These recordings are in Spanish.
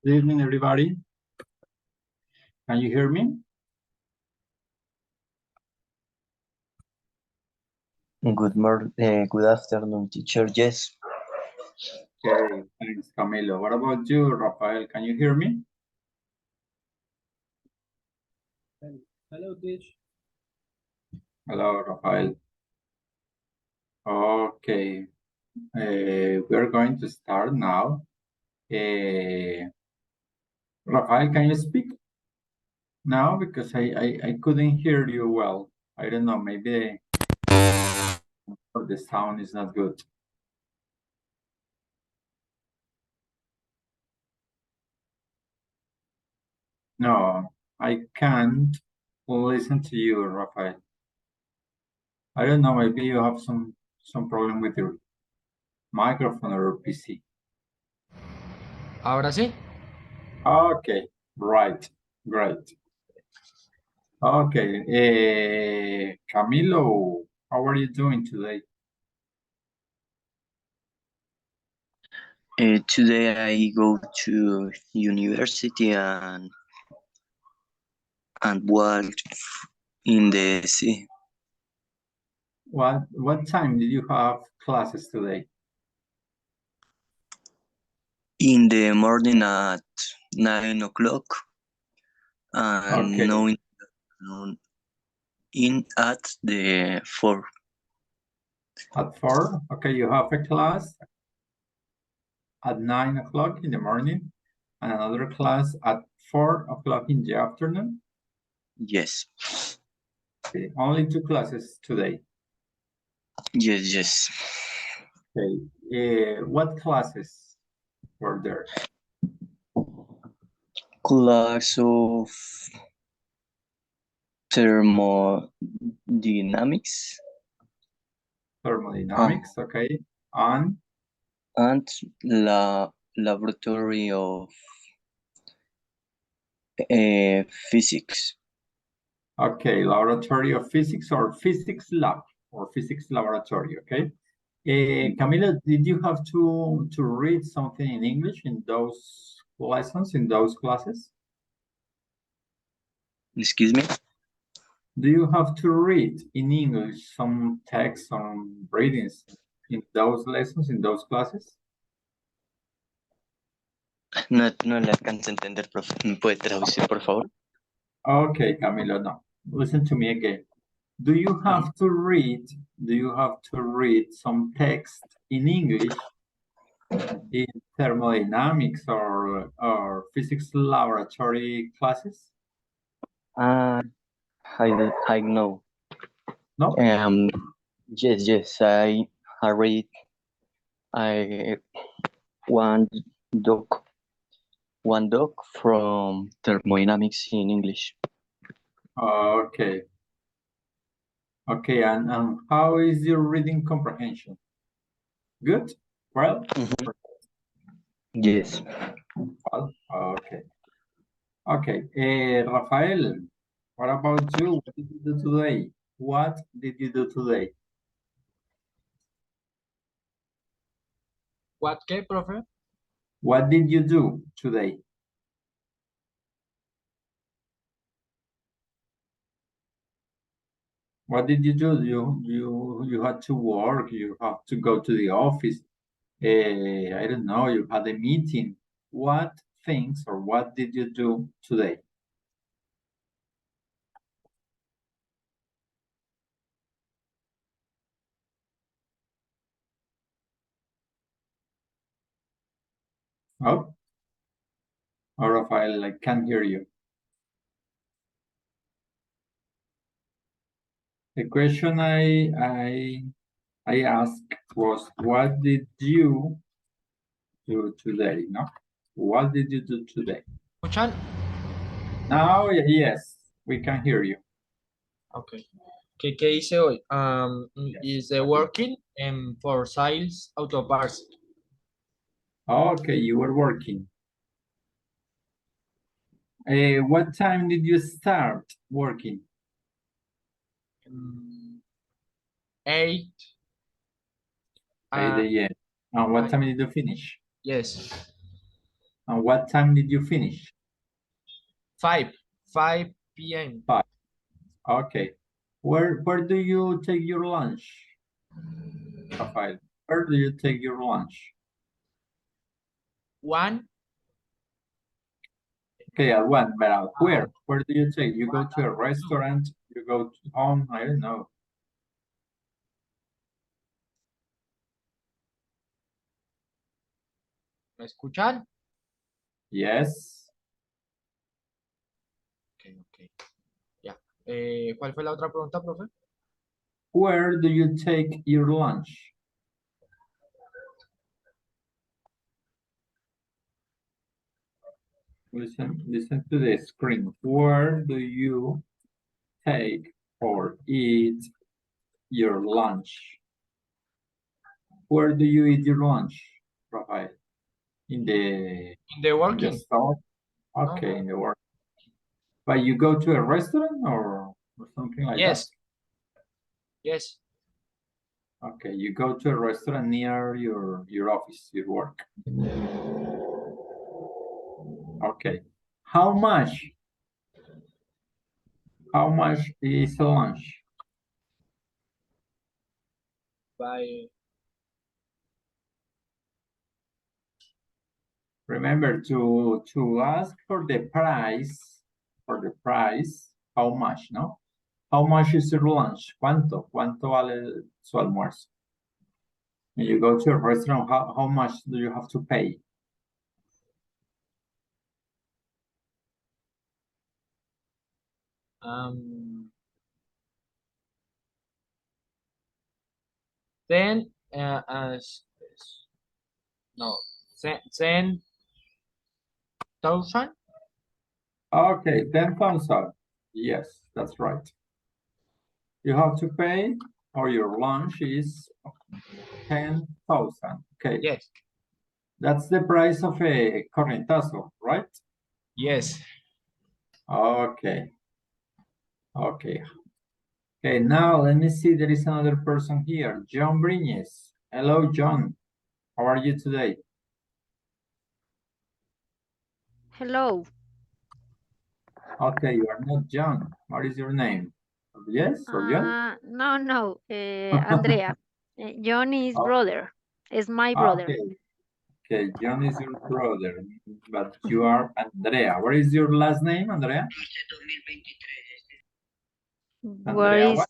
Good evening, everybody. Can you hear me? Good afternoon, teacher. Yes. Okay, thanks, Camilo. What about you, Rafael? Can you hear me? Hello, teacher. Hello, Rafael. Okay, we're going to start now. Rafael, can you speak now? Because I couldn't hear you well. I don't know, maybe the sound is not good. No, I can't listen to you, Rafael. I don't know, maybe you have some problem with your microphone or PC. Ahora sí. Okay, right, great. Okay, Camilo, how are you doing today? Today I go to university and walk in the sea. What time did you have classes today? In the morning at 9 o'clock and Okay. now in at the 4. At 4? Okay, you have a class at 9 o'clock in the morning and another class at 4 o'clock in the afternoon? Yes. Okay, only 2 classes today. Yes. Okay, what classes were there? Class of thermodynamics. Thermodynamics, okay. And laboratory of physics. Okay, laboratory of physics or physics lab or physics laboratory, okay? Camila, did you have to read something in English in those lessons, in those classes? Excuse me? Do you have to read in English some text, some readings in those lessons, in those classes? No le alcanzo a entender, profe. ¿Me puede traducir, por favor? Okay, Camilo, no. Listen to me again. Do you have to read some text in English in thermodynamics or physics laboratory classes? I know. No? Yes. I read one doc from thermodynamics in English. Okay. Okay, and how is your reading comprehension? Good? Well? Yes. Well, okay. Okay, Rafael, what about you? What did you do today? What did you do today? What qué, profe? What did you do today? What did you do? You had to work, you have to go to the office. I don't know, you had a meeting. What things or what did you do today? Oh, Rafael, I can't hear you. The question I asked was, what did you do today? No, what did you do today? ¿Escuchan? Now, yes, we can hear you. Okay. ¿Qué hice hoy? Is working for sales auto parts. Okay, you were working. What time did you start working? 8. 8 a.m. And what time did you finish? Yes. And what time did you finish? 5 p.m. Okay. Where do you take your lunch, Rafael? Where do you take your lunch? 1. Okay, at one, but at where? Where do you take? You go to a restaurant, you go to home, I don't know. ¿Me escuchan? Yes. Ok. Ya. ¿Cuál fue la otra pregunta, profe? Where do you take your lunch? Listen to the screen. Where do you take or eat your lunch? Where do you eat your lunch, Rafael? In the working. store? Okay, in the work. But you go to a restaurant or something like Yes. that? Yes. Okay, you go to a restaurant near your office, your work. Okay. How much? How much is a lunch? By Remember to ask for the price, how much, no? How much is your lunch? ¿Cuánto vale su almuerzo? When you go to a restaurant, how much do you have to pay? Then no 10,000. Okay, 10,000. Yes, that's right. You have to pay, or your lunch is 10,000. Okay. Yes. That's the price of a corrientazo, right? Yes. Okay. Okay. Okay, now let me see. There is another person here, John Briñez. Hello, John. How are you today? Hello. Okay, you are not John. What is your name? Yes or John? No, Andrea. John is Oh. brother. Is my brother. Okay. Okay, John is your brother, but you are Andrea. What is your last name, Andrea? Andrea what?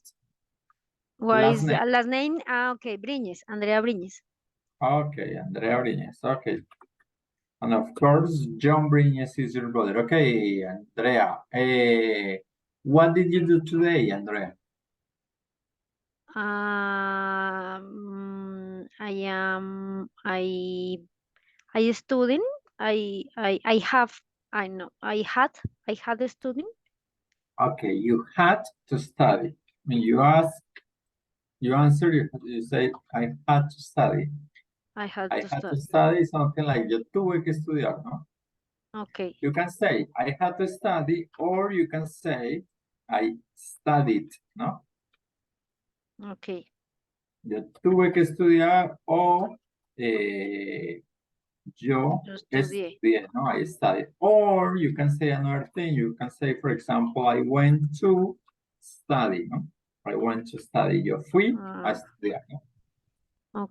What Last is name. last name? Okay, Briñez. Andrea Briñez. Okay, Andrea Briñez. Okay. And of course, John Briñez is your brother. Okay, Andrea. What did you do today, Andrea? I student. I had a student. Okay, you had to study. When you answer, you say, I had to study. I had I to had to study. study something like yo tuve que estudiar, ¿no? Okay. You can say, I had to study, or you can say, I studied, ¿no? Okay. Yo tuve que estudiar o yo estudié, no? I studied. Or you can say another thing. You can say, for example, I went to study, ¿no? I went to study. Yo fui a estudiar, ¿no?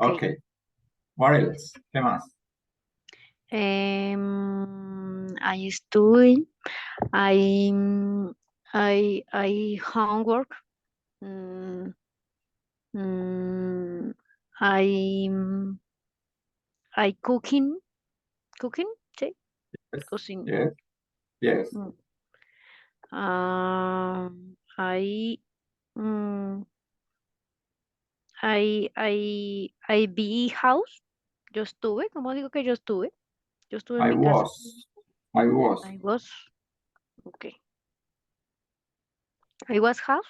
Okay. Okay. What else? ¿Qué más? I study. I homework. I cooking. Sí. Yes. Cocina. Yes. Yes. I be house. Yo estuve. ¿Cómo digo que yo estuve? Yo estuve en mi casa. I was. I was. Okay. I was house.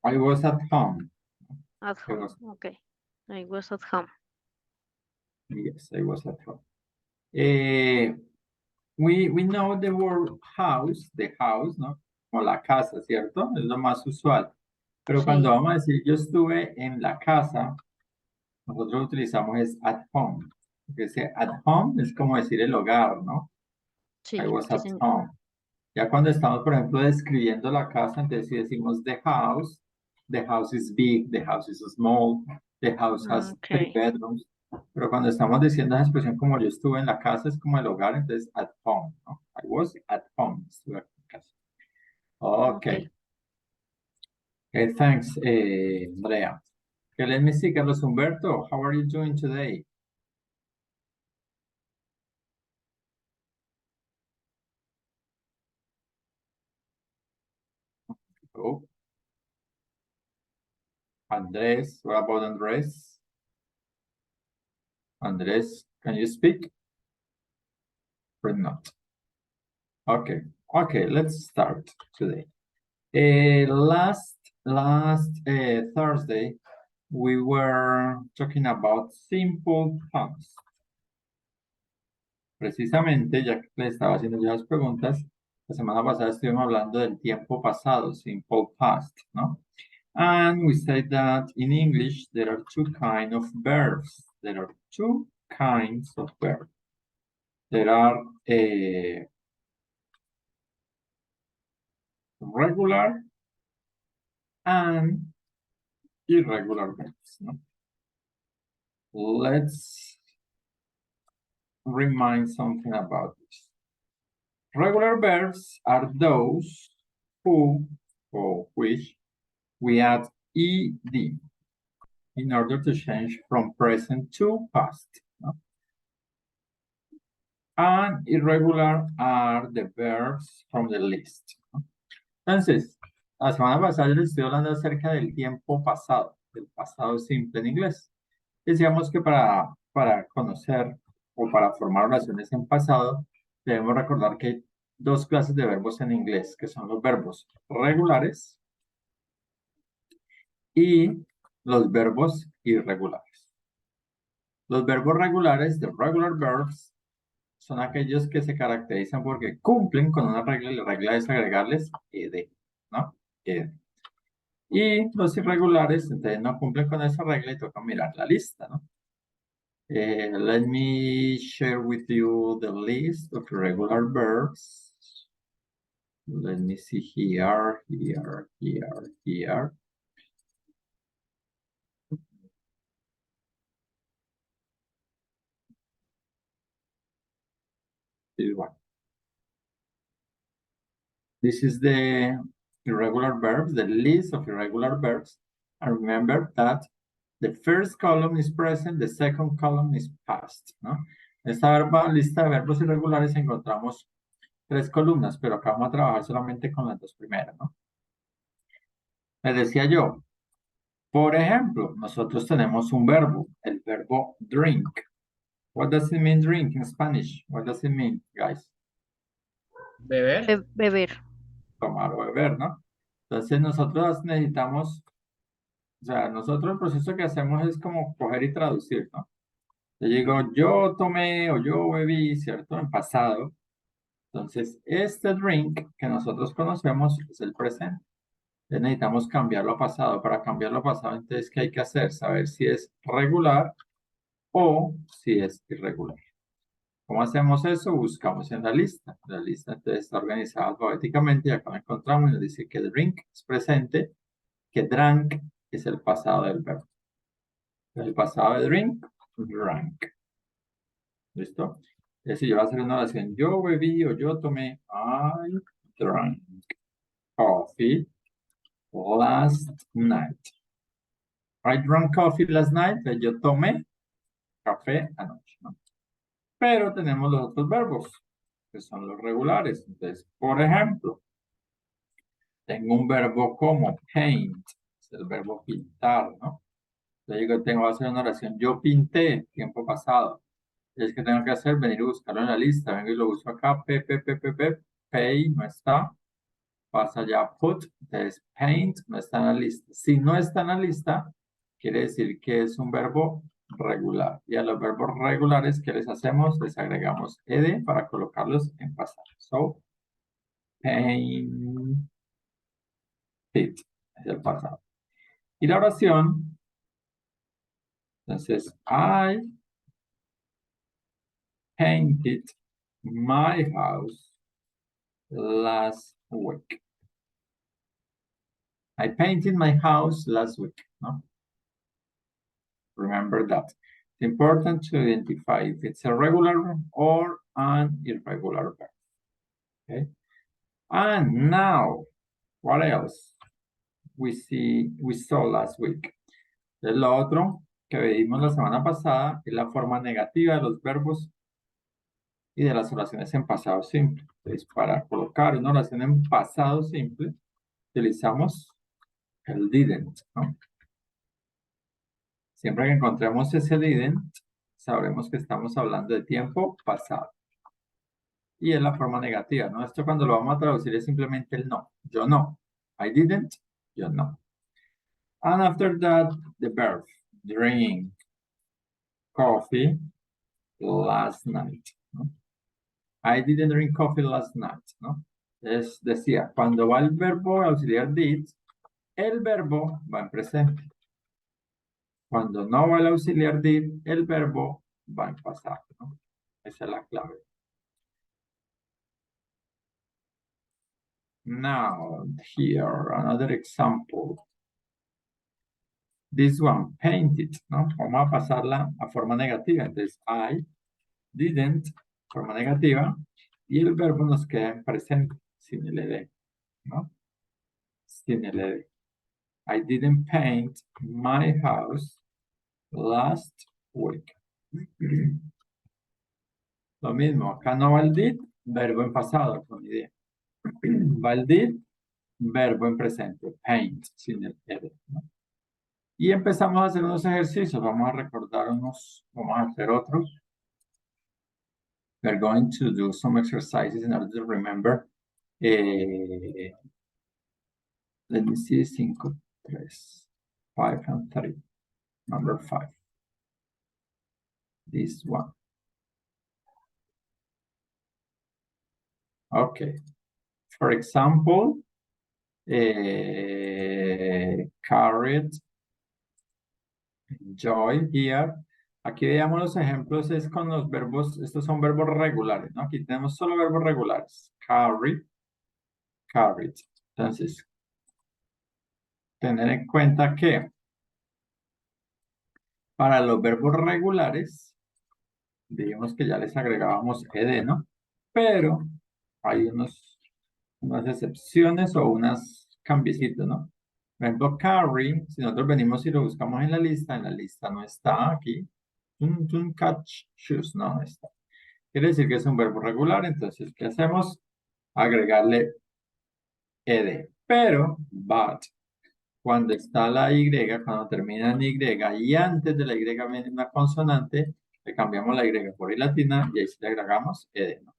I was at home. At home. Okay. I was at home. Yes, I was at home. We know the word house, the house, ¿no? Como la casa, ¿cierto? Es lo más usual. Pero Sí. cuando vamos a decir yo estuve en la casa, nosotros utilizamos es at home. Que dice at home es como decir el hogar, ¿no? Sí, I was sí, at señor. home. Ya cuando estamos, por ejemplo, describiendo la casa, entonces si decimos the house is big, the house is small, the house has 3 Ok, bedrooms. Pero cuando estamos diciendo esa expresión como yo estuve en la casa, es como el hogar, entonces at home, ¿no? I was at home, estuve en casa. ok. Okay. Okay, thanks, Andrea. Okay, let me see, Carlos Humberto, how are you doing today? Oh, Andres, what about Andres? Andres, can you speak? Or not? Okay, okay, let's start today. Last Thursday, we were talking about simple past. Precisamente, ya que le estaba haciendo ya las preguntas, la semana pasada estuvimos hablando del tiempo pasado, simple past, ¿no? And we said that in English, there are two kinds of verbs. There are two kinds of verbs. There are regular and irregular verbs, ¿no? Let's remind something about this. Regular verbs are those who or which we add ed in order to change from present to past. ¿No? And irregular are the verbs from the list. ¿No? Entonces, la semana pasada yo les estoy hablando acerca del tiempo pasado, del pasado simple en inglés. Decíamos que para conocer o para formar oraciones en pasado, debemos recordar que hay dos clases de verbos en inglés, que son los verbos regulares y los verbos irregulares. Los verbos regulares, the regular verbs, son aquellos que se caracterizan porque cumplen con una regla, y la regla es agregarles ed, ¿no? Ed. Y los irregulares, entonces no cumplen con esa regla y toca mirar la lista, ¿no? Let me share with you the list of regular verbs. Let me see here. This one. This is the irregular verbs, the list of irregular verbs. And remember that the first column is present, the second column is past, ¿no? En esta lista de verbos irregulares encontramos 3 columnas, pero acá vamos a trabajar solamente con las 2 primeras, ¿no? Les decía yo, por ejemplo, nosotros tenemos un verbo, el verbo drink. What does it mean drink in Spanish? What does it mean, guys? Beber. Beber. Tomar o beber, ¿no? Entonces nosotros necesitamos, o sea, nosotros el proceso que hacemos es como coger y traducir, ¿no? Yo digo, yo tomé o yo bebí, ¿cierto? En pasado. Entonces, este drink que nosotros conocemos es el presente. Entonces necesitamos cambiarlo a pasado. Para cambiarlo a pasado, entonces, ¿qué hay que hacer? Saber si es regular o si es irregular. ¿Cómo hacemos eso? Buscamos en la lista. La lista entonces está organizada alfabéticamente y acá la encontramos y nos dice que drink es presente, que drank es el pasado del verbo. El pasado de drink, drank. ¿Listo? Es decir, yo voy a hacer una oración. Yo bebí o yo tomé. I drank coffee last night. I drank coffee last night. Yo tomé café anoche, ¿no? Pero tenemos los otros verbos, que son los regulares. Entonces, por ejemplo, tengo un verbo como paint, es el verbo pintar, ¿no? Yo digo, tengo que hacer una oración. Yo pinté, tiempo pasado. Es que tengo que hacer, venir a buscarlo en la lista. Vengo y lo uso acá, pay, no está. Pasa ya put, entonces paint, no está en la lista. Si no está en la lista, quiere decir que es un verbo regular. Y a los verbos regulares, ¿qué les hacemos? Les agregamos ed para colocarlos en pasado. So, paint, it, es el pasado. Y la oración, entonces, I painted my house last week. I painted my house last week. No? Remember that. It's important to identify if it's a regular or an irregular verb. Okay. And now, what else we saw last week? Lo otro que vimos la semana pasada es la forma negativa de los verbos y de las oraciones en pasado simple. Entonces, para colocar una oración en pasado simple, utilizamos el didn't, ¿no? Siempre que encontremos ese didn't, sabremos que estamos hablando de tiempo pasado. Y es la forma negativa, ¿no? Esto cuando lo vamos a traducir es simplemente el no. Yo no. I didn't, yo no. And after that, the verb, drink coffee last night, ¿no? I didn't drink coffee last night, ¿no? Es decir, cuando va el verbo auxiliar did, el verbo va en presente. Cuando no va el auxiliar did, el verbo va en pasado, ¿no? Esa es la clave. Now, here, another example. This one, painted, ¿no? Vamos a pasarla a forma negativa. Entonces, I didn't, forma negativa, y el verbo nos queda en presente, sin el ed, ¿no? Sin el ed. I didn't paint my house last week. Lo mismo, acá no va el did, verbo en pasado, con idea. Va el did, verbo en presente, paint, sin el ed, ¿no? Y empezamos a hacer unos ejercicios, vamos a recordar unos, vamos a hacer otros. We're going to do some exercises in order to remember. Let me see, 5, 3, 5, and 3. Number 5. This one. Okay. For example, carrot, enjoy here. Aquí veamos los ejemplos, es con los verbos, estos son verbos regulares, ¿no? Aquí tenemos solo verbos regulares. Carry, carrot. Entonces, tener en cuenta que para los verbos regulares, digamos que ya les agregábamos ed, ¿no? Pero hay unas excepciones o unas cambiecitos, ¿no? Por ejemplo, carry, si nosotros venimos y lo buscamos en la lista no está aquí. Catch, shoes, no está. Quiere decir que es un verbo regular, entonces, ¿qué hacemos? Agregarle ed. Pero, but, cuando está la Y, cuando termina en Y y antes de la Y viene una consonante, le cambiamos la Y por I latina y ahí sí le agregamos ed, ¿no?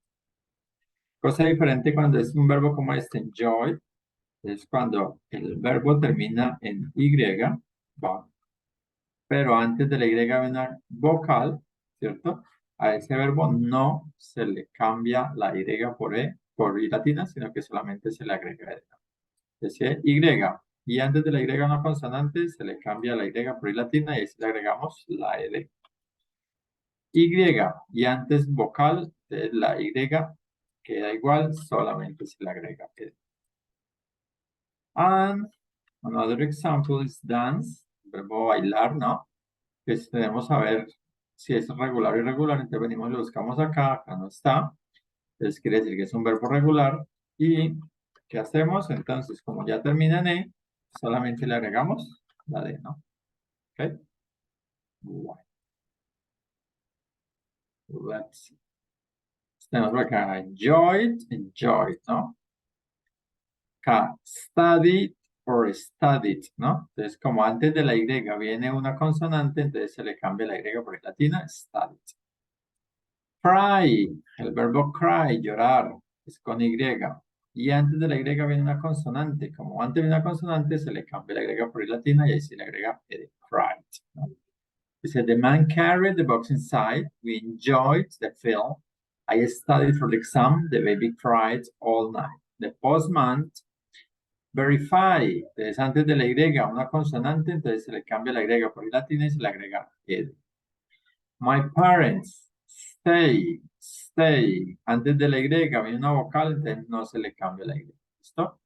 Cosa diferente cuando es un verbo como este, enjoy, es cuando el verbo termina en Y, va, pero antes de la Y viene una vocal, ¿cierto? A ese verbo no se le cambia la Y por I latina, sino que solamente se le agrega ed. Decía Y, y antes de la Y una consonante, se le cambia la Y por I latina y ahí le agregamos la ed. Y antes vocal de la Y queda igual, solamente se le agrega ed. And another example is dance, verbo bailar, ¿no? Pues tenemos a ver si es regular o irregular, entonces venimos y lo buscamos acá, acá no está. Entonces quiere decir que es un verbo regular. ¿Y qué hacemos? Entonces, como ya termina en E, solamente le agregamos la D, ¿no? ¿Ok? Bueno. Let's see. Tenemos por acá enjoyed, ¿no? Acá studied or studied, ¿no? Entonces, como antes de la Y viene una consonante, entonces se le cambia la Y por I latina, studied. Cry, el verbo cry, llorar, es con Y. Y antes de la Y viene una consonante. Como antes viene una consonante, se le cambia la Y por I latina y ahí se le agrega ed, cried, ¿no? Dice, the man carried the box inside. We enjoyed the film. I studied for the exam. The baby cried all night. The postman verify. Entonces, antes de la Y, una consonante, entonces se le cambia la Y por I latina y se le agrega ed. My parents stay, stay. Antes de la Y había una vocal, entonces no se le cambia la Y. ¿Listo?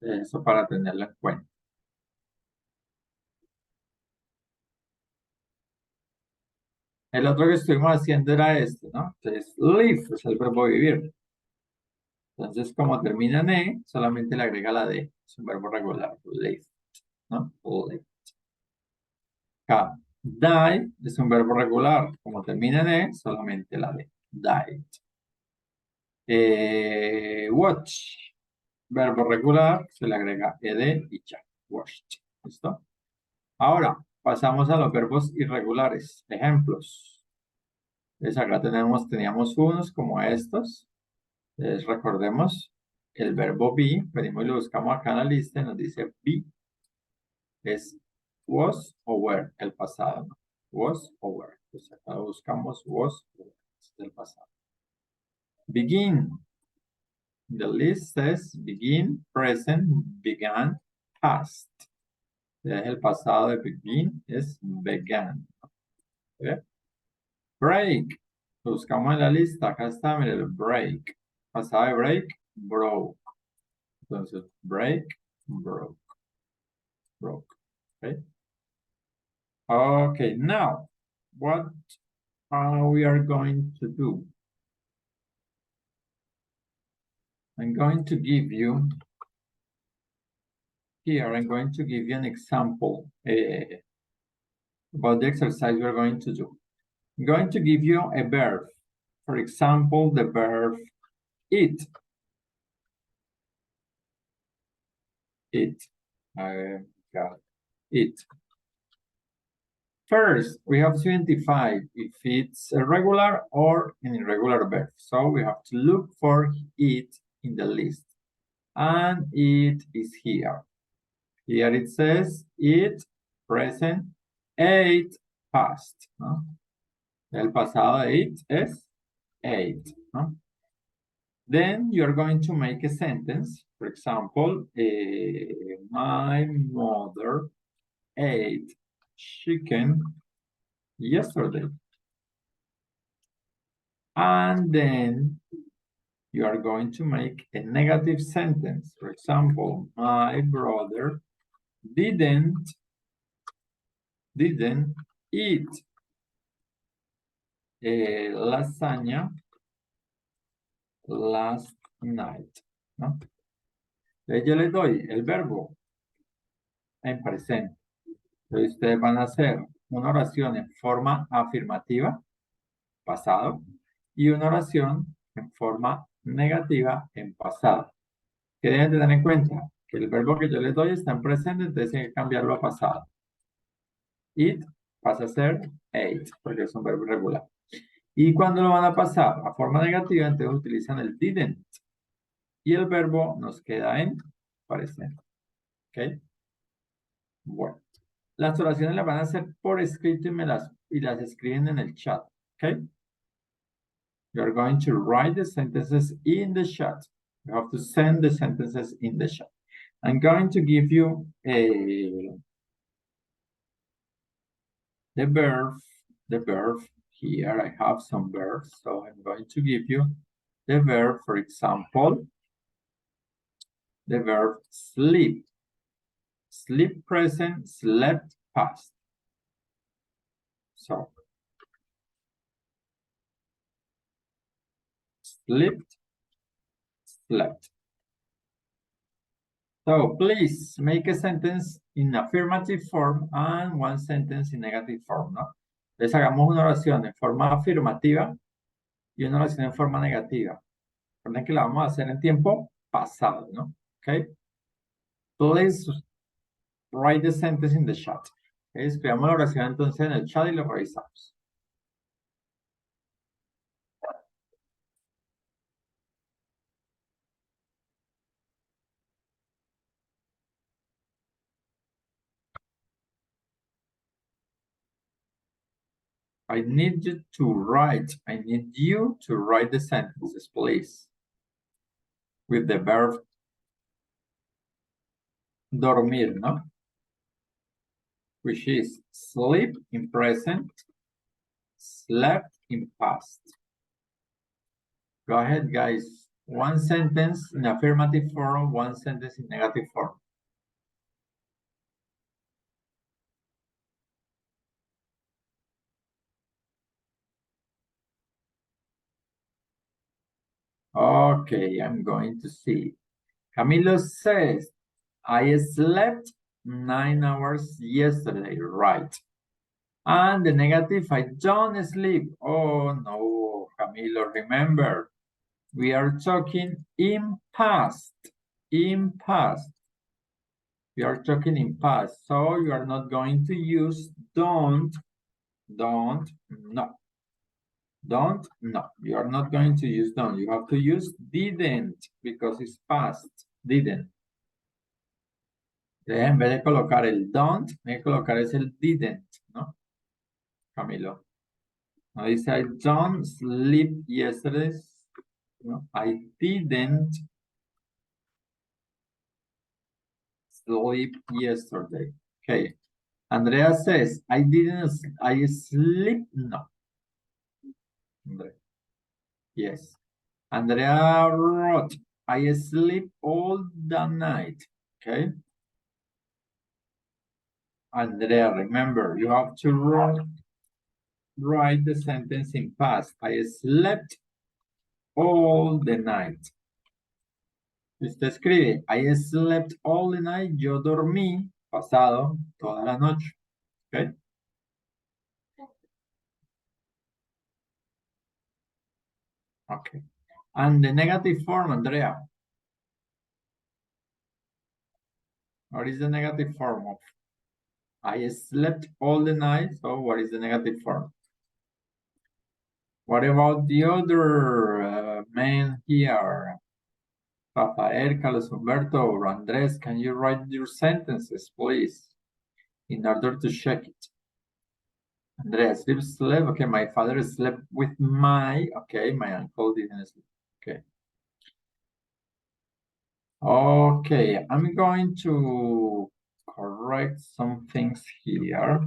Eso para tenerlo en cuenta. El otro que estuvimos haciendo era este, ¿no? Entonces, live es el verbo vivir. Entonces, como termina en E, solamente le agrega la D. Es un verbo regular, live, ¿no? Live. Acá, die es un verbo regular. Como termina en E, solamente la D. Died. Watch, verbo regular, se le agrega ed y ya. Watched. ¿Listo? Ahora, pasamos a los verbos irregulares. Ejemplos. Entonces acá teníamos unos como estos. Entonces recordemos el verbo be. Venimos y lo buscamos acá en la lista y nos dice be. Es was o were, el pasado, ¿no? Was o were. Entonces acá buscamos was o were, es el pasado. Begin. The list says begin, present, began, past. El pasado de begin es began. ¿Okay? Break. Buscamos en la lista. Acá está, mire, el break. Pasado de break, broke. Entonces, break, broke. Broke. Okay. Okay, now, what we are going to do? I'm going to give you here, I'm going to give you an example about the exercise we're going to do. I'm going to give you a verb. For example, the verb eat. Eat. Got it. First, we have to identify if it's a regular or an irregular verb. So we have to look for it in the list. And it is here. Here it says it, present, ate, past. ¿No? El pasado de it es ate. ¿No? Then you're going to make a sentence. For example, my mother ate chicken yesterday. And then you are going to make a negative sentence. For example, my brother didn't eat lasagna last night. ¿No? Entonces yo les doy el verbo en presente. Entonces ustedes van a hacer una oración en forma afirmativa, pasado, y una oración en forma negativa, en pasado. ¿Qué deben tener en cuenta? Que el verbo que yo les doy está en presente, entonces hay que cambiarlo a pasado. Eat pasa a ser ate, porque es un verbo irregular. Y cuando lo van a pasar a forma negativa, entonces utilizan el didn't. Y el verbo nos queda en presente. ¿Ok? Bueno. Las oraciones las van a hacer por escrito y las escriben en el chat. ¿Ok? You're going to write the sentences in the chat. You have to send the sentences in the chat. I'm going to give you the verb. Here I have some verbs, so I'm going to give you the verb, for example, the verb sleep. Sleep present, slept past. So, slept, slept. So please make a sentence in affirmative form and one sentence in negative form, ¿no? Entonces hagamos una oración en forma afirmativa y una oración en forma negativa. Recuerden que la vamos a hacer en tiempo pasado, ¿no? Okay. Please write the sentence in the chat. Okay. Escribamos la oración entonces en el chat y lo revisamos. I need you to write the sentences, please. With the verb dormir, ¿no? Which is sleep in present, slept in past. Go ahead, guys. One sentence in affirmative form, one sentence in negative form. Okay, I'm going to see. Camilo says, I slept 9 hours yesterday, right? And the negative, I don't sleep. Oh no, Camilo, remember, we are talking in past, in past. We are talking in past, so you are not going to use don't, no. Don't, no. You are not going to use don't. You have to use didn't because it's past, didn't. En vez de colocar el don't, hay que colocar es el didn't, ¿no? Camilo. No dice I don't sleep yesterday. No, I didn't sleep yesterday. Okay. Andrea says, I sleep. No. Andrea. Yes. Andrea wrote, I sleep all the night. Okay. Andrea, remember, you have to write the sentence in past. I slept all the night. Usted escribe, I slept all the night. Yo dormí pasado toda la noche. Okay. Okay. And the negative form, Andrea. What is the negative form of? I slept all the night. So what is the negative form? What about the other men here? Rafael, Carlos Humberto, or Andres, can you write your sentences, please, in order to check it? Andres, slept. Okay, my father slept with my, okay, my uncle didn't sleep. Okay. Okay, I'm going to correct some things here.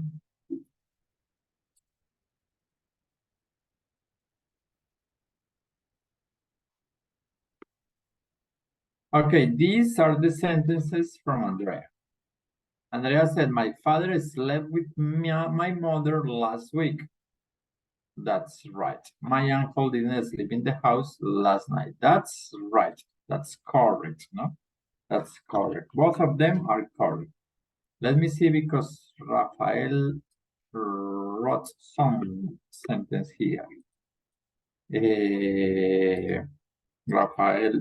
Okay, these are the sentences from Andrea. Andrea said, my father slept with my mother last week. That's right. My uncle didn't sleep in the house last night. That's right. That's correct, no? That's correct. Both of them are correct. Let me see, because Rafael wrote some sentence here. Rafael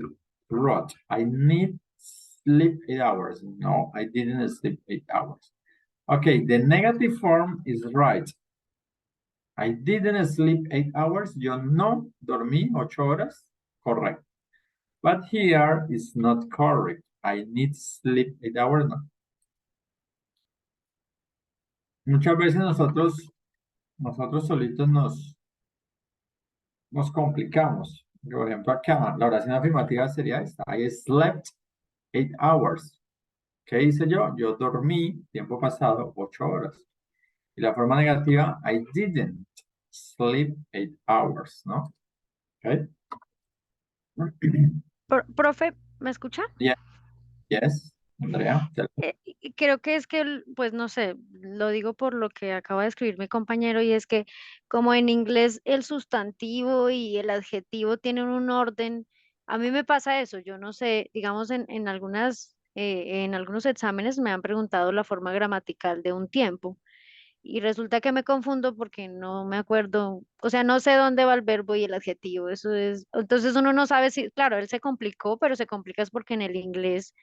wrote, I need sleep 8 hours. No, I didn't sleep 8 hours. Okay, the negative form is right. I didn't sleep 8 hours. Yo no dormí 8 horas. Correct. But here is not correct. I need sleep 8 hours. No. Muchas veces nosotros solitos nos complicamos. Por ejemplo, acá la oración afirmativa sería esta. I slept 8 hours. ¿Qué hice yo? Yo dormí, tiempo pasado, 8 horas. Y la forma negativa, I didn't sleep 8 hours, ¿no? Okay. Profe, ¿me escucha? Yes, Andrea. Creo que es que, pues no sé, lo digo por lo que acaba de escribir mi compañero, y es que como en inglés el sustantivo y el adjetivo tienen un orden, a mí me pasa eso, yo no sé, digamos en algunos exámenes me han preguntado la forma gramatical de un tiempo y resulta que me confundo porque no me acuerdo, o sea, no sé dónde va el verbo y el adjetivo, eso es, entonces uno no sabe si, claro, él se complicó, pero se complica es porque en el inglés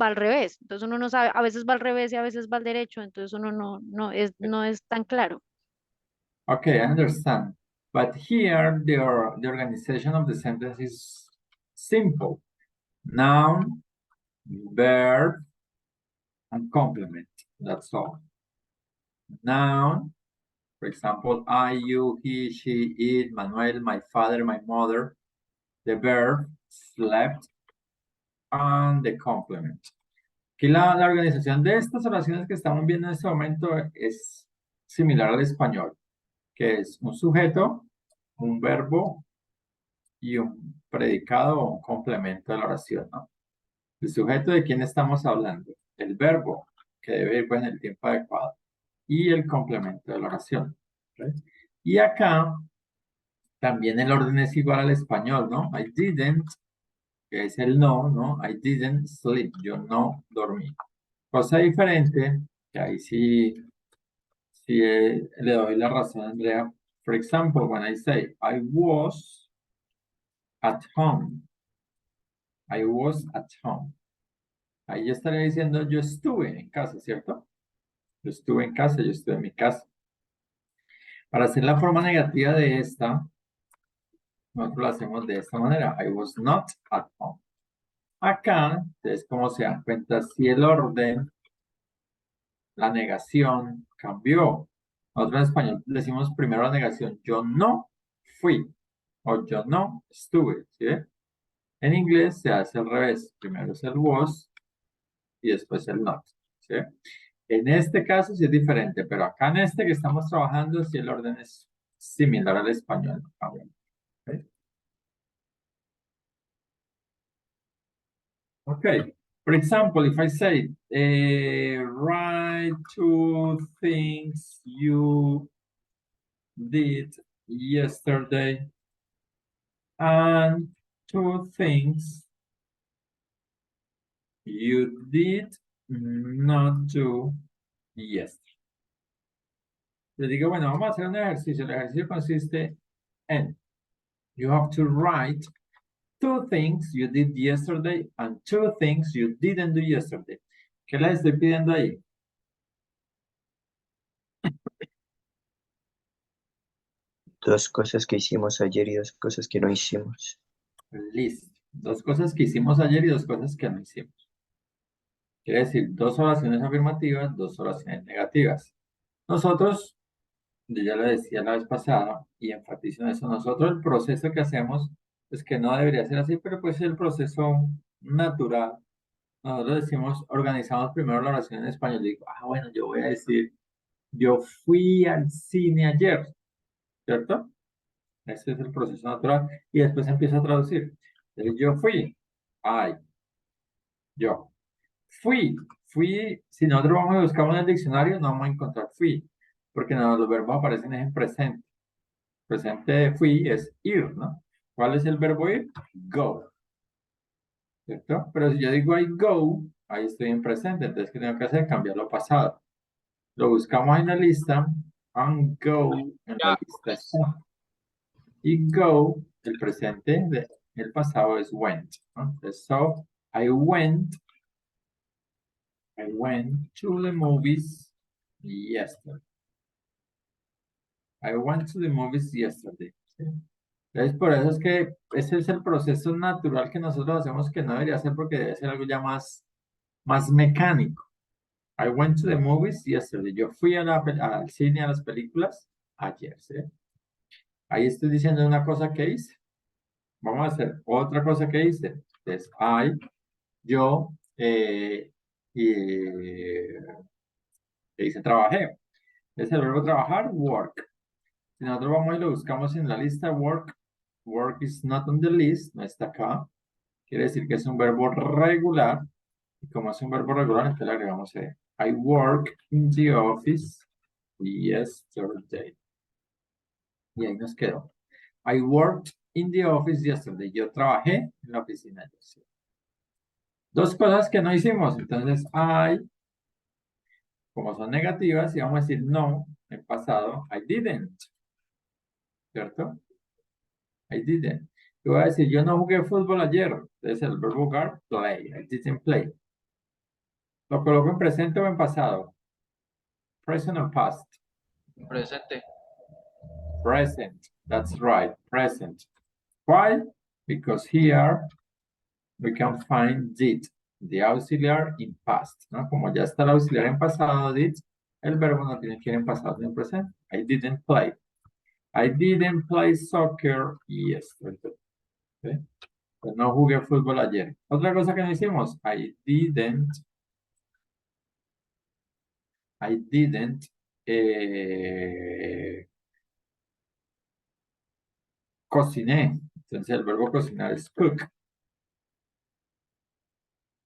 va al revés. Entonces uno no sabe, a veces va al revés y a veces va al derecho, entonces uno no es tan claro. Okay, I understand. But here, the organization of the sentence is simple. Noun, verb, and complement. That's all. Noun, for example, I, you, he, she, it, Manuel, my father, my mother. The verb, slept, and the complement. Aquí la organización de estas oraciones que estamos viendo en este momento es similar al español, que es un sujeto, un verbo y un predicado o un complemento de la oración, ¿no? El sujeto de quién estamos hablando, el verbo que debe ir pues, en el tiempo adecuado y el complemento de la oración. ¿Ok? Y acá también el orden es igual al español, ¿no? I didn't, que es el no, ¿no? I didn't sleep, yo no dormí. Cosa diferente, que ahí sí le doy la razón a Andrea. For example, when I say I was at home, I was at home. Ahí yo estaría diciendo yo estuve en casa, ¿cierto? Yo estuve en casa, yo estuve en mi casa. Para hacer la forma negativa de esta, nosotros lo hacemos de esta manera. I was not at home. Acá, entonces, como se dan cuenta, si el orden, la negación cambió. Nosotros en español decimos primero la negación. Yo no fui o yo no estuve. ¿Sí ve? En inglés se hace al revés. Primero es el was y después el not. ¿Sí? En este caso sí es diferente, pero acá en este que estamos trabajando sí el orden es similar al español. ¿Ok? Okay. For example, if I say, write 2 things you did yesterday and 2 things you did not do yesterday. Le digo, bueno, vamos a hacer un ejercicio. El ejercicio consiste en, you have to write 2 things you did yesterday and 2 things you didn't do yesterday. ¿Qué les estoy pidiendo ahí? Dos cosas que hicimos ayer y dos cosas que no hicimos. Listo. 2 cosas que hicimos ayer y 2 cosas que no hicimos. Quiere decir 2 oraciones afirmativas, 2 oraciones negativas. Nosotros, yo ya lo decía la vez pasada y enfatizo en eso, nosotros el proceso que hacemos es que no debería ser así, pero pues es el proceso natural. Nosotros decimos, organizamos primero la oración en español. Digo, bueno, yo voy a decir, yo fui al cine ayer, ¿cierto? Ese es el proceso natural. Y después empiezo a traducir. Entonces, yo fui, ay, yo. Fui, si nosotros vamos a buscar en el diccionario, no vamos a encontrar fui, porque no, los verbos aparecen en presente. Presente de fui es ir, ¿no? ¿Cuál es el verbo ir? Go, ¿cierto? Pero si yo digo I go, ahí estoy en presente, entonces, ¿qué tengo que hacer? Cambiarlo a pasado. Lo buscamos en la lista, and go, en la Ya, lista está. Y go, el presente, el pasado es went, ¿no? Entonces, so, I went to the movies yesterday. I went to the movies yesterday. ¿Sí? Entonces, por eso es que ese es el proceso natural que nosotros hacemos que no debería ser porque debe ser algo ya más mecánico. I went to the movies yesterday. Yo fui al cine, a las películas ayer. ¿Sí? Ahí estoy diciendo una cosa que hice. Vamos a hacer otra cosa que hice. Entonces, yo, y que dice trabajé. Es el verbo trabajar, work. Si nosotros vamos y lo buscamos en la lista work, work is not on the list, no está acá. Quiere decir que es un verbo regular. Y como es un verbo regular, entonces le agregamos I work in the office yesterday. Y ahí nos quedó. I worked in the office yesterday. Yo trabajé en la oficina ayer. 2 cosas que no hicimos. Entonces, como son negativas, y vamos a decir no, en pasado, I didn't. ¿Cierto? I didn't. Yo voy a decir, yo no jugué fútbol ayer. Entonces el verbo jugar, play. I didn't play. ¿Lo coloco en presente o en pasado? Present or past? presente. Present. That's right. Present. Why? Because here we can find did, the auxiliar in past. ¿No? Como ya está el auxiliar en pasado, did, el verbo no tiene que ir en pasado ni en presente. I didn't play. I didn't play soccer yesterday. ¿Okay? Pues no jugué fútbol ayer. Otra cosa que no hicimos, I didn't cociné. Entonces el verbo cocinar es cook.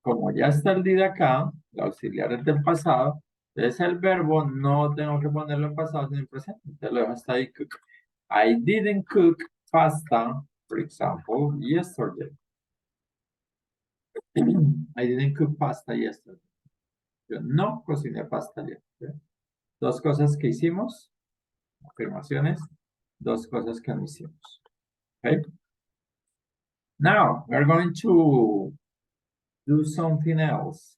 Como ya está el did acá, el auxiliar es del pasado, entonces el verbo no tengo que ponerlo en pasado, sino en presente. Entonces lo dejo hasta ahí, cook. I didn't cook pasta, for example, yesterday. I didn't cook pasta yesterday. Yo no cociné pasta ayer. ¿Sí? Dos cosas que hicimos, afirmaciones, dos cosas que no hicimos. Okay? Now, we're going to do something else.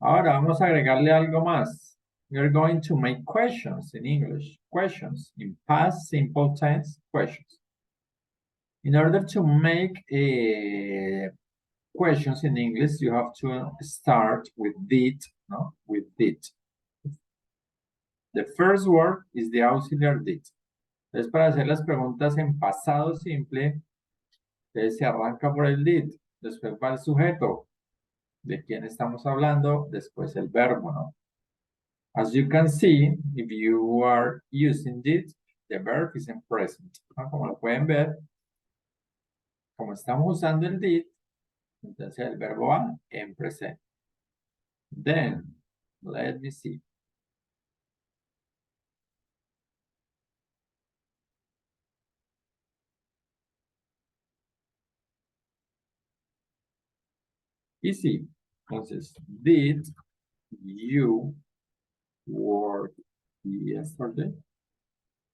Ahora vamos a agregarle algo más. We're going to make questions in English. Questions in past simple tense questions. In order to make questions in English, you have to start with did, no? With did. The first word is the auxiliary did. Entonces, para hacer las preguntas en pasado simple, se arranca por el did, después va el sujeto, de quién estamos hablando, después el verbo, ¿no? As you can see, if you are using did, the verb is in present, ¿no? Como lo pueden ver, como estamos usando el did, entonces el verbo va en presente. Then, let me see. Easy. Entonces, did you work yesterday?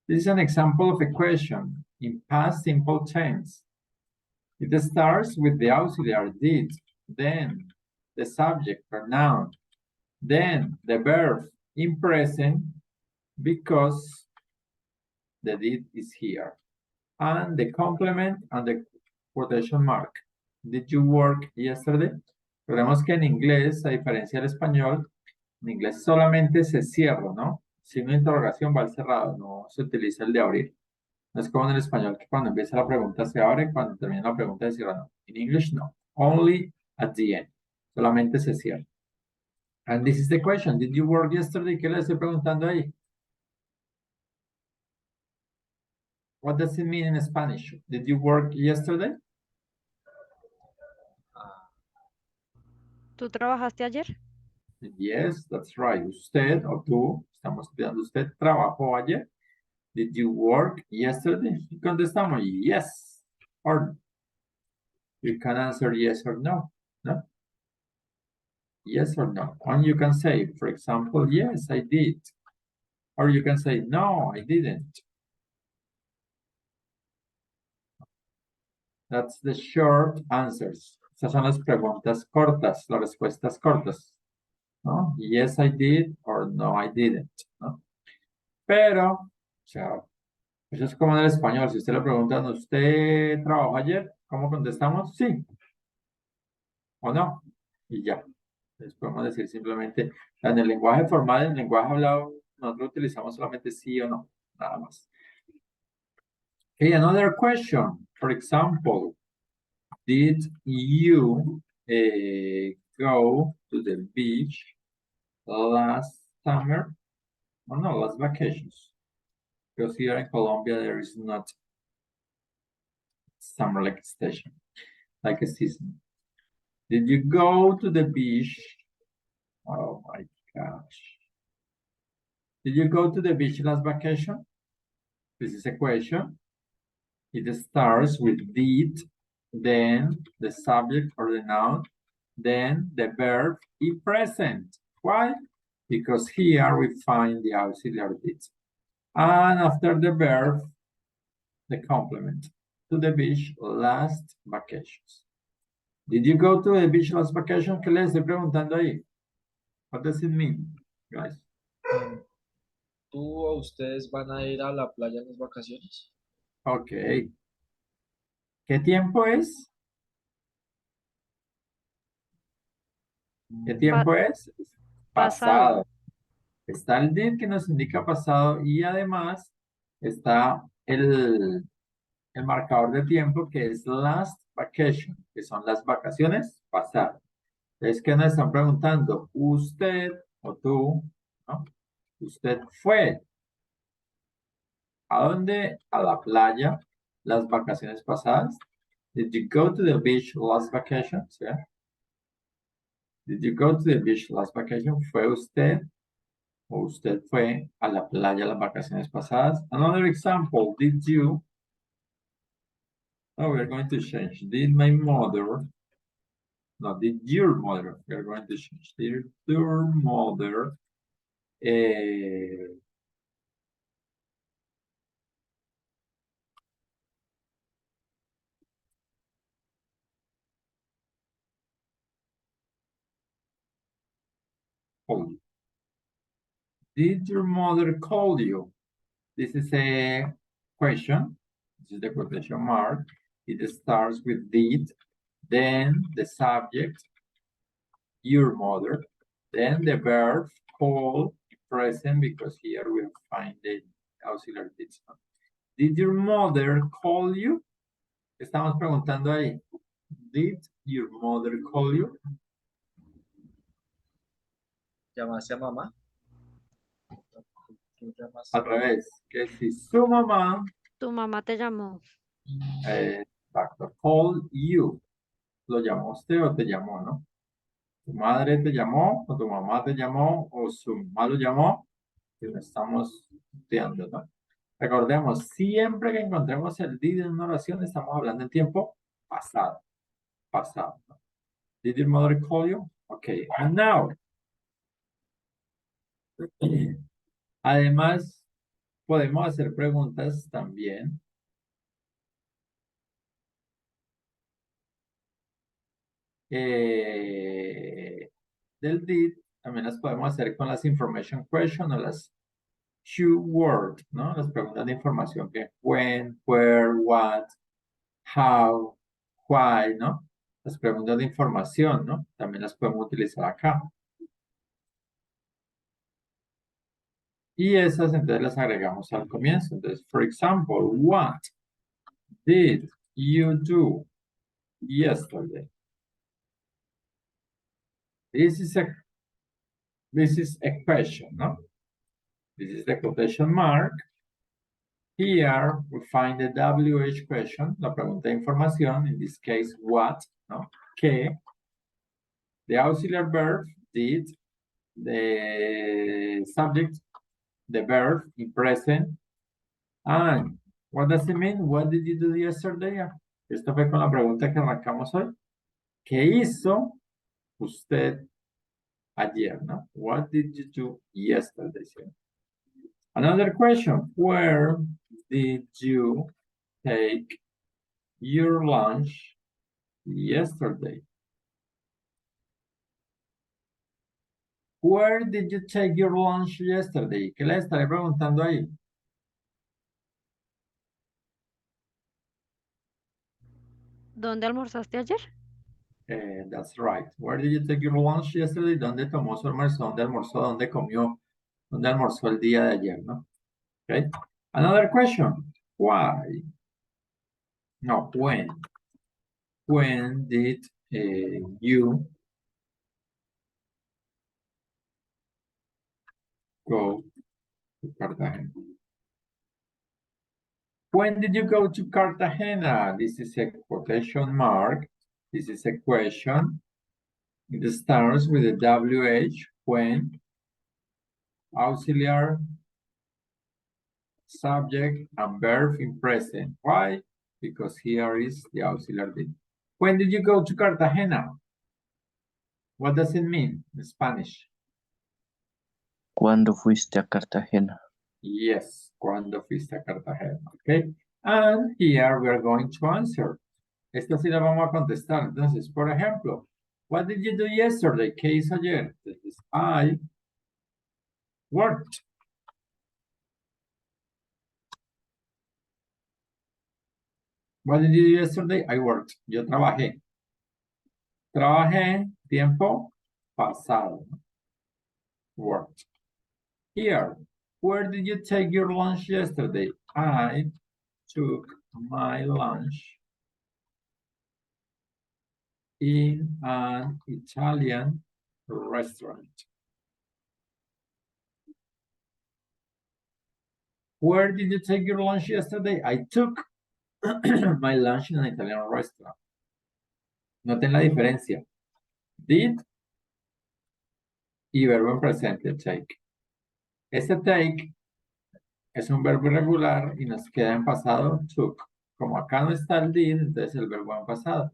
This is an example of a question in past simple tense. It starts with the auxiliary did, then the subject pronoun, then the verb in present because the did is here, and the complement and the quotation mark. Did you work yesterday? Recordemos que en inglés, a diferencia del español, en inglés solamente se cierra, ¿no? Signo de interrogación va al cerrado, no se utiliza el de abrir. No es como en el español que cuando empieza la pregunta se abre, cuando termina la pregunta se cierra, no. In English, no. Only at the end. Solamente se cierra. And this is the question. Did you work yesterday? ¿Qué le estoy preguntando ahí? What does it mean in Spanish? Did you work yesterday? ¿Tú trabajaste ayer? Yes, that's right. Usted o tú, estamos estudiando, ¿usted trabajó ayer? Did you work yesterday? Y contestamos yes or no. You can answer yes or no, no? Yes or no. And you can say, for example, yes, I did. Or you can say, no, I didn't. That's the short answers. Esas son las preguntas cortas, las respuestas cortas. ¿No? Yes, I did, or no, I didn't. ¿No? Pero, o sea, eso es como en el español. Si usted le preguntan, ¿usted trabajó ayer? ¿Cómo contestamos? Sí. ¿O no? Y ya. Entonces podemos decir simplemente, en el lenguaje formal, en el lenguaje hablado, nosotros utilizamos solamente sí o no. Nada más. Okay, another question. For example, did you go to the beach last summer? Or no, last vacations. Because here in Colombia, there is not summer like a station, like a season. Did you go to the beach? Oh my gosh. Did you go to the beach last vacation? This is a question. It starts with did, then the subject or the noun, then the verb in present. Why? Because here we find the auxiliary did. And after the verb, the complement. To the beach last vacations. Did you go to the beach last vacation? ¿Qué les estoy preguntando ahí? What does it mean, guys? ¿Tú o ustedes van a ir a la playa en las vacaciones? Ok. ¿Qué tiempo es? ¿Qué tiempo es? Pasado. Está el did que nos indica pasado y además está el marcador de tiempo que es last vacation, que son las vacaciones pasadas. Es que nos están preguntando, usted o tú, ¿no? Usted fue. ¿A dónde? A la playa las vacaciones pasadas? Did you go to the beach last vacation? Yeah. Did you go to the beach last vacation? ¿Fue usted o usted fue a la playa las vacaciones pasadas? Another example, did you? Oh, we're going to change. Did my mother? No, did your mother? We're going to change. Did your mother? Call you. Did your mother call you? This is a question. This is the quotation mark. It starts with did, then the subject, your mother, then the verb call present because here we find the auxiliary did. Did your mother call you? Estamos preguntando ahí. Did your mother call you? ¿Llamaste a mamá? ¿Tú llamaste? Al revés, que si su mamá, Tu mamá te llamó. exacto, call you. ¿Lo llamó usted o te llamó, no? Tu madre te llamó, o tu mamá te llamó, o su mamá lo llamó, que lo estamos estudiando, ¿no? Recordemos, siempre que encontremos el did en una oración, estamos hablando en tiempo pasado. Pasado, ¿no? Did your mother call you? Okay, and now. Además, podemos hacer preguntas también. Del did, también las podemos hacer con las information question o las Q-word, ¿no? Las preguntas de información que when, where, what, how, why, ¿no? Las preguntas de información, ¿no? También las podemos utilizar acá. Y esas entonces las agregamos al comienzo. Entonces, for example, what did you do yesterday? This is a question, no? This is the quotation mark. Here we find the WH question, la pregunta de información, in this case, what, no? ¿Qué? The auxiliary verb, did, the subject, the verb in present, and what does it mean? What did you do yesterday? Esto fue con la pregunta que arrancamos hoy. ¿Qué hizo usted ayer, no? What did you do yesterday? Another question, where did you take your lunch yesterday? Where did you take your lunch yesterday? ¿Qué le estaré preguntando ahí? ¿Dónde almorzaste ayer? That's right. Where did you take your lunch yesterday? ¿Dónde tomó su almuerzo? ¿Dónde almorzó? ¿Dónde comió? ¿Dónde almorzó el día de ayer, no? Okay. Another question. Why? No, when? When did you go to Cartagena? When did you go to Cartagena? This is a quotation mark. This is a question. It starts with a WH, when, auxiliary, subject, and verb in present. Why? Because here is the auxiliary. When did you go to Cartagena? What does it mean in Spanish? ¿Cuándo fuiste a Cartagena? Yes, cuando fuiste a Cartagena, okay? And here we are going to answer. Esta sí la vamos a contestar. Entonces, por ejemplo, what did you do yesterday? ¿Qué hizo ayer? Entonces, I worked. What did you do yesterday? I worked. Yo trabajé. Trabajé, tiempo pasado. Worked. Here, where did you take your lunch yesterday? I took my lunch in an Italian restaurant. Where did you take your lunch yesterday? I took my lunch in an Italian restaurant. Noten la diferencia. Did y verbo en presente, take. Este take es un verbo irregular y nos queda en pasado took. Como acá no está el did, entonces el verbo en pasado.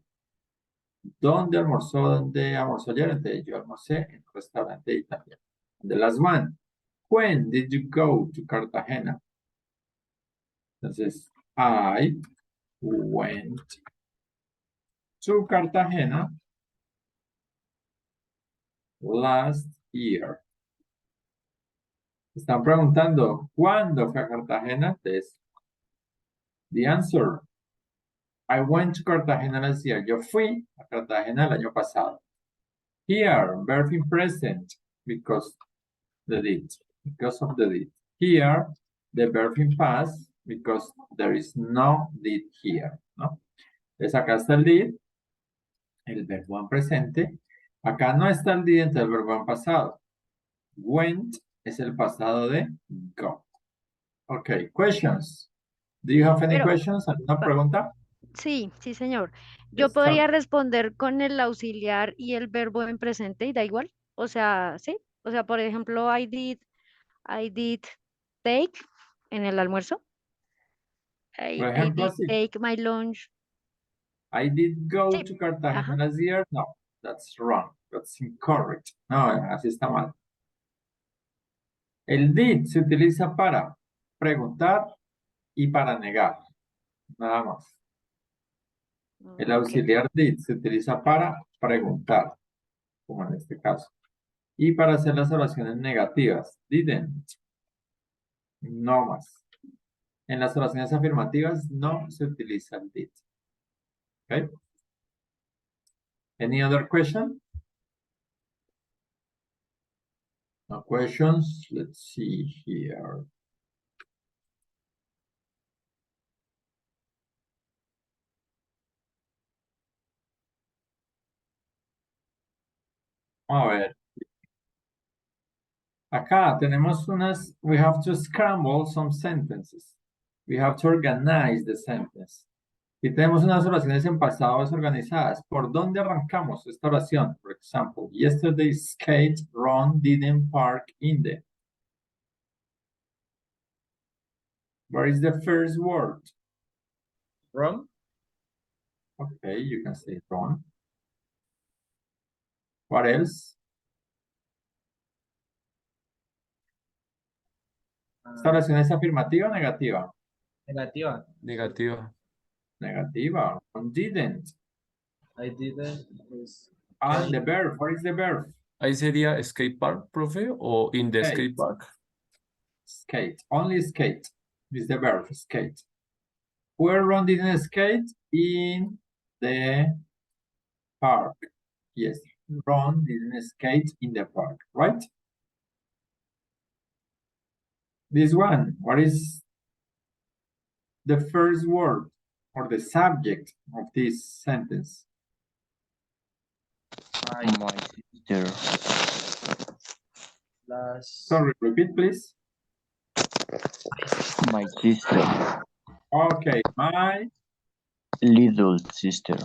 ¿Dónde almorzó? ¿Dónde almorzó ayer? Entonces yo almorcé en un restaurante italiano. The last one. When did you go to Cartagena? Entonces, I went to Cartagena last year. Están preguntando, ¿cuándo fue a Cartagena? Entonces, the answer, I went to Cartagena last year. Yo fui a Cartagena el año pasado. Here, verb in present, because of the did. Here, the verb in past, because there is no did here, ¿no? Entonces acá está el did, el verbo en presente. Acá no está el did, entonces el verbo en pasado. Went es el pasado de go. Okay, questions. Do you have any Pero- questions? ¿Alguna pregunta? Sí, sí, señor. Yo Está- podría responder con el auxiliar y el verbo en presente y da igual. O sea, sí. O sea, por ejemplo, I did take en el almuerzo. Por I ejemplo, did así. take my lunch. I did go Sí, to Cartagena ajá. last year. No, that's wrong. That's incorrect. No, así está mal. El did se utiliza para preguntar y para negar. Nada más. El Ok. auxiliar did se utiliza para preguntar, como en este caso. Y para hacer las oraciones negativas. Didn't. No más. En las oraciones afirmativas no se utiliza el did. Okay. Any other question? No questions. Let's see here. A ver. Acá tenemos unas, we have to scramble some sentences. We have to organize the sentence. Y tenemos unas oraciones en pasado desorganizadas. ¿Por dónde arrancamos esta oración? For example, yesterday skate Ron didn't park in the. Where is the first word? Wrong. Okay, you can say Ron. What else? ¿Esta oración es afirmativa o negativa? Negativa. Negativa. Negativa. Ron didn't. I didn't. Pues, And the verb, what is the verb? Ahí sería skate park, profe, o in the Skate. skate park. Skate. Only skate is the verb, skate. Where Ron didn't skate? In the park. Yes, Ron didn't skate in the park, right? This one, what is the first word or the subject of this sentence? my My sister. last. Sorry, repeat, please. My sister. Okay, my Little sister.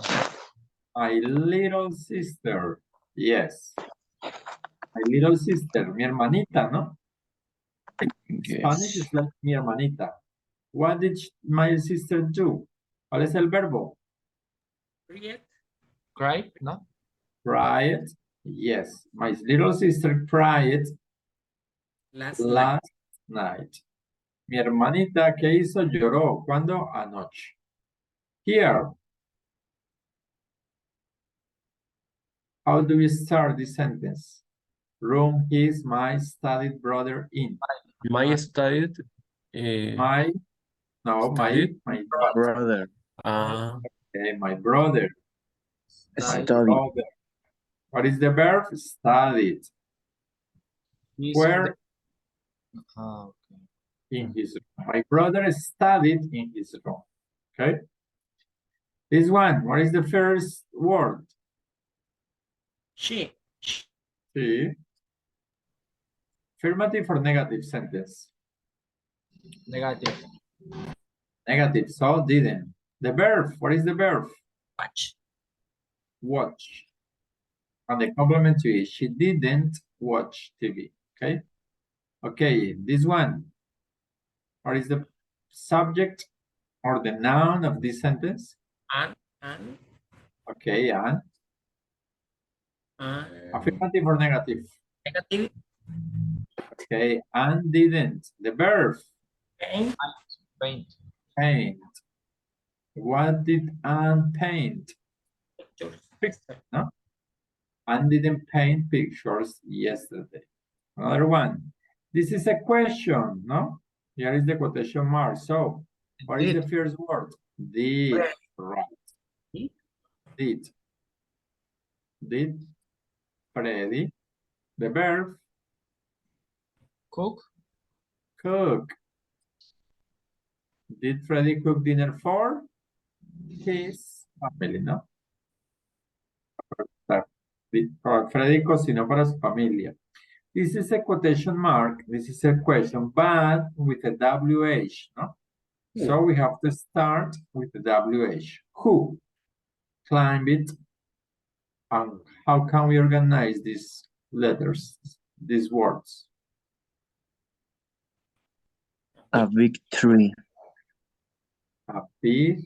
little sister. Yes. My little sister, mi hermanita, ¿no? Spanish Yes. is like mi hermanita. What did my sister do? ¿Cuál es el verbo? Cry, ¿no? Cried. Yes, my little sister cried last night. Mi hermanita, ¿qué hizo? Lloró. ¿Cuándo? Anoche. Here. How do we start this sentence? Room is my studied brother in. My studied. My, no, Studied? my Brother. okay, my brother. My Study. brother. What is the verb? Studied. He's Where? Ah, okay. In his room. My brother studied in his room. Okay. This one, what is the first word? She. Sí. Affirmative or negative sentence? Negative. Negative, so didn't. The verb, what is the verb? Watch. Watch. And the complement to it, she didn't watch TV, okay? Okay, this one. What is the subject or the noun of this sentence? And Okay, and affirmative or negative? negative. Okay, and didn't. The verb, Paint. Paint. paint. What did Anne paint? Pictures. Pictures, no? Anne didn't paint pictures yesterday. Another one. This is a question, no? Here is the quotation mark. So, what is the first word? Did, right. Did. Did Freddy. The verb, Cook. cook. Did Freddy cook dinner for his family, no? Freddy cocinó para su familia. This is a quotation mark. This is a question, but with a WH, no? So we have to start with the WH. Who climbed it? And how can we organize these letters, these words? A big tree. A big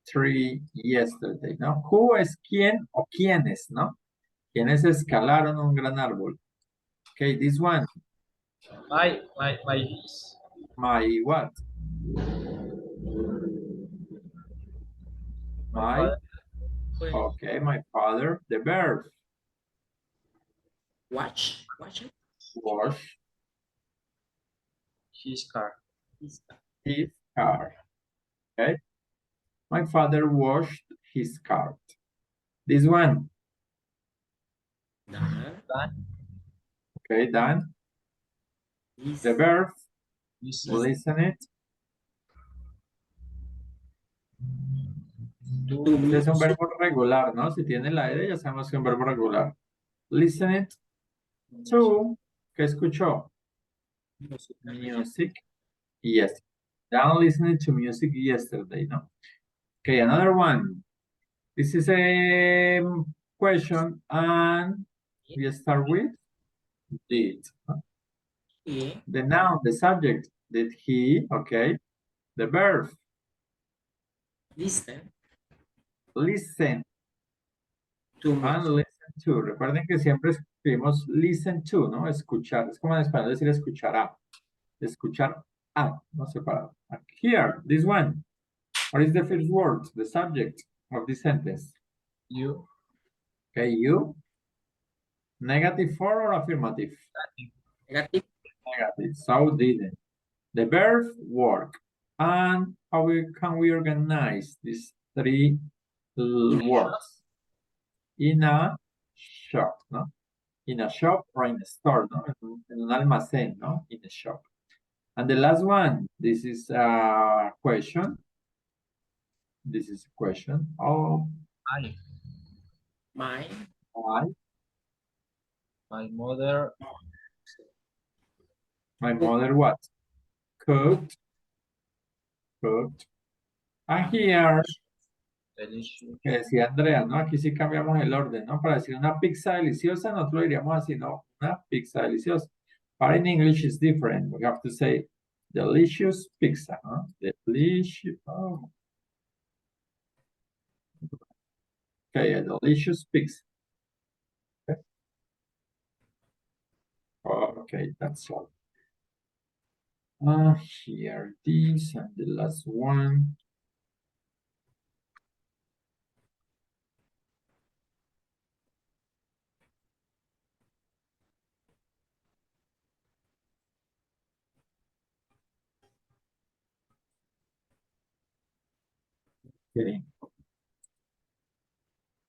tree yesterday, ¿no? Who es quién o quiénes, ¿no? Quienes escalaron un gran árbol. Okay, this one. My My what? My, okay, my father. The verb, Watch. wash his car. his car. Okay. My father washed his car. This one. Dan. Okay, done. The verb, listen it. Este es un verbo regular, ¿no? Si tiene la E, ya sabemos que es un verbo regular. Listen it to, ¿qué escuchó? Music. Yes. Down listening to music yesterday, no? Okay, another one. This is a question, and we start with did. Yeah. The noun, the subject, did he, okay. The verb, Listen. listen, To and listen to. Recuerden que siempre escribimos listen to, ¿no? Escuchar. Es como en español decir escuchará. Escuchar a, no separado. Here, this one. What is the first word, the subject of this sentence? You. Okay, you. Negative for or affirmative? negative. Negative. So didn't. The verb work. And how can we organize these three words? In a shop, no? In a shop or in a store, no? En un almacén, no? In a shop. And the last one, this is a question. This is a question. Oh, My why? My mother. My mother what? Cooked. Cooked. And here, Delicious. que decía Andrea, ¿no? Aquí sí cambiamos el orden, ¿no? Para decir una pizza deliciosa, nosotros lo diríamos así, ¿no? Una pizza deliciosa. But in English it's different. We have to say delicious pizza, ¿no? Delicious. Oh. Okay, a delicious pizza. Okay. Okay, that's all. Here this and the last one. Okay.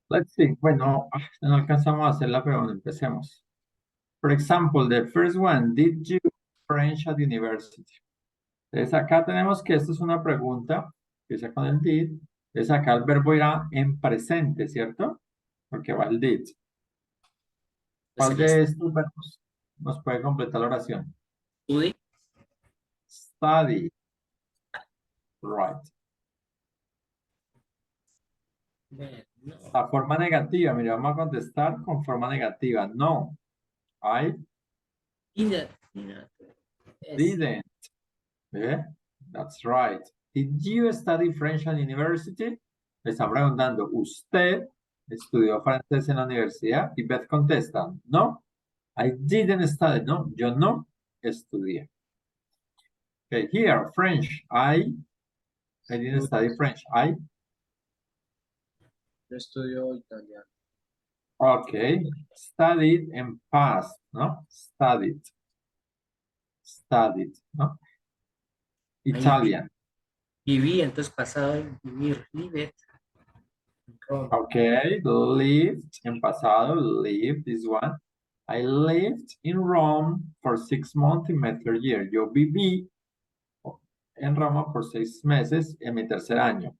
Let's see. Bueno, no alcanzamos a hacerla, pero bueno, empecemos. For example, the first one, did you French at university? Entonces acá tenemos que esto es una pregunta, empieza con el did. Entonces acá el verbo irá en presente, ¿cierto? Porque va el did. ¿Cuál de estos verbos nos puede completar la oración? Study. Study. Right. Bueno, no. La forma negativa, mira, vamos a contestar con forma negativa. No, I Didn't. Didn't. Yes. didn't. Yeah, that's right. Did you study French at university? Le están preguntando, ¿usted estudió francés en la universidad? Y Beth contesta, no, I didn't study. No, yo no estudié. Okay, here, French. I didn't study French. Yo estudio italiano. Okay, studied and past, ¿no? Studied, ¿no? Italian. Viví, entonces pasado en vivir. Lived. Roma. Okay, lived en pasado, lived is one. I lived in Rome for 6 months in my third year. Yo viví en Roma por 6 meses en mi tercer año.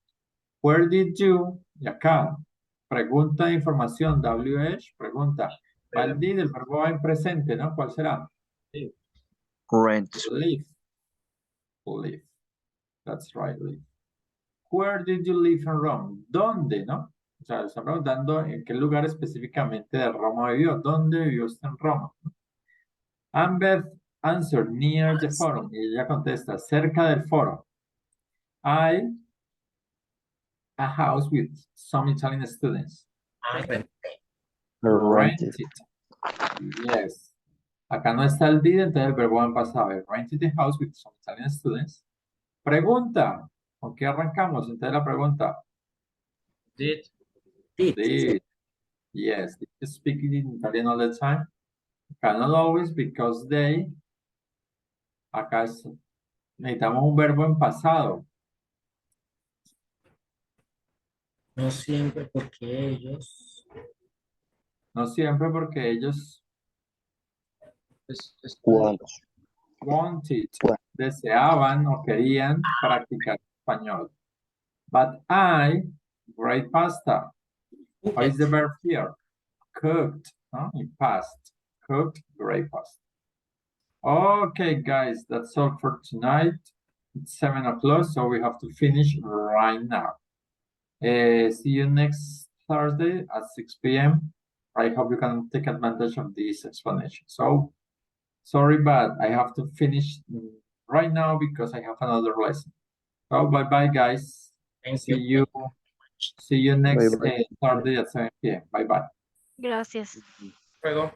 Where did you? Y acá, pregunta de información, WH, pregunta. Va el did, el verbo va en presente, ¿no? ¿Cuál será? Rent. Live. Live. That's right, live. Where did you live in Rome? ¿Dónde, no? O sea, está preguntando en qué lugar específicamente de Roma vivió. ¿Dónde vivió usted en Roma? Beth answered near the forum. Y ella contesta, cerca del foro. A house with some Italian students. I renté. Rented. Yes. Acá no está el did, entonces el verbo en pasado. I rented the house with some Italian students. Pregunta. ¿Con qué arrancamos? Entonces la pregunta. Did. Did. Did. Yes. Did you speak in Italian all the time? Cannot always because they. Acá necesitamos un verbo en pasado. No siempre porque ellos. No siempre porque ellos Want. wanted, Bueno. deseaban o querían practicar español. But I, great pasta. What is the verb here? Cooked, ¿no? In past. Cooked, great pasta. Okay, guys, that's all for tonight. It's 7 o'clock, so we have to finish right now. See you next Thursday at 6 p.m. I hope you can take advantage of this explanation. So, sorry, but I have to finish right now because I have another lesson. So, bye-bye, guys. Thank See you. you next Bye-bye. Thursday at 7 p.m. Bye-bye. Gracias. Luego.